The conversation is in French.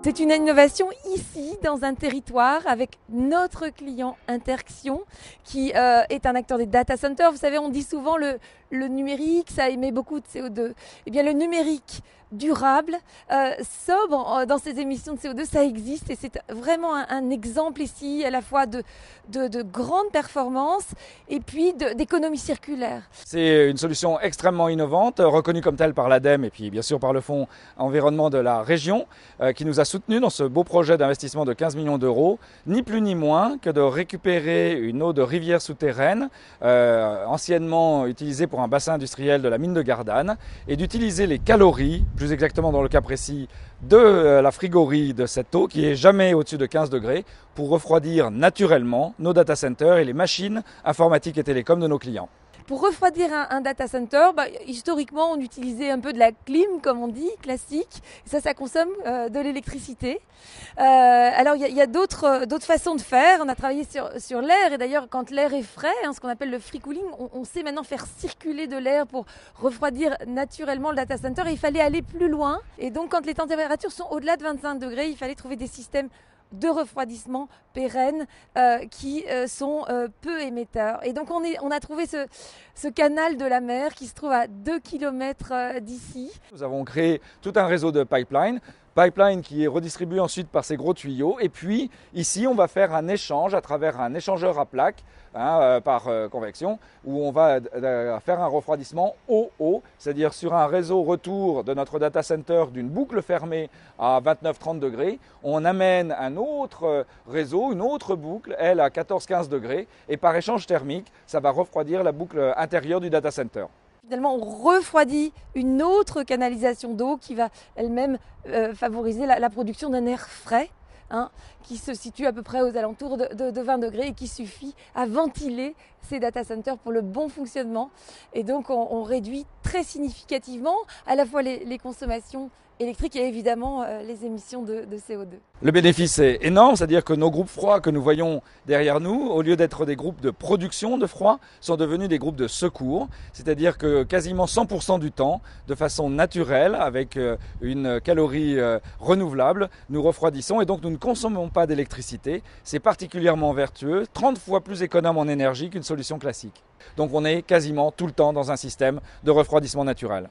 C'est une innovation ici, dans un territoire, avec notre client Interxion, qui est un acteur des data centers. Vous savez, on dit souvent le numérique, ça émet beaucoup de CO2. Eh bien, le numérique durable, sobre dans ses émissions de CO2, ça existe et c'est vraiment un exemple ici à la fois de grande performance et puis d'économie circulaire. C'est une solution extrêmement innovante, reconnue comme telle par l'ADEME et puis bien sûr par le Fonds environnement de la région qui nous a soutenus dans ce beau projet d'investissement de 15 millions d'euros, ni plus ni moins que de récupérer une eau de rivière souterraine anciennement utilisée pour un bassin industriel de la mine de Gardanne et d'utiliser les calories, plus exactement dans le cas précis de la frigorie de cette eau qui est jamais au-dessus de 15 degrés pour refroidir naturellement nos data centers et les machines informatiques et télécoms de nos clients. Pour refroidir un data center, historiquement, on utilisait un peu de la clim, comme on dit, classique. Ça consomme de l'électricité. Alors, il y a d'autres façons de faire. On a travaillé sur l'air. Et d'ailleurs, quand l'air est frais, ce qu'on appelle le free cooling, on sait maintenant faire circuler de l'air pour refroidir naturellement le data center. Et il fallait aller plus loin. Et donc, quand les températures sont au-delà de 25 degrés, il fallait trouver des systèmes de refroidissement pérennes qui sont peu émetteurs. Et donc on a trouvé ce canal de la mer qui se trouve à 2 km d'ici. Nous avons créé tout un réseau de pipelines qui est redistribué ensuite par ces gros tuyaux. Et puis ici, on va faire un échange à travers un échangeur à plaques par convection où on va faire un refroidissement eau-eau, c'est-à-dire sur un réseau retour de notre data center d'une boucle fermée à 29-30 degrés. On amène un autre réseau, une autre boucle, elle à 14-15 degrés. Et par échange thermique, ça va refroidir la boucle intérieure du data center. Finalement, on refroidit une autre canalisation d'eau qui va elle-même favoriser la production d'un air frais, qui se situe à peu près aux alentours de 20 degrés et qui suffit à ventiler ces data centers pour le bon fonctionnement. Et donc, on réduit très significativement à la fois les consommations électriques et évidemment les émissions de CO2. Le bénéfice est énorme, c'est-à-dire que nos groupes froids que nous voyons derrière nous, au lieu d'être des groupes de production de froid, sont devenus des groupes de secours. C'est-à-dire que quasiment 100% du temps, de façon naturelle, avec une calorie renouvelable, nous refroidissons et donc nous ne consommons pas d'électricité. C'est particulièrement vertueux, 30 fois plus économe en énergie qu'une solution classique. Donc on est quasiment tout le temps dans un système de refroidissement naturel.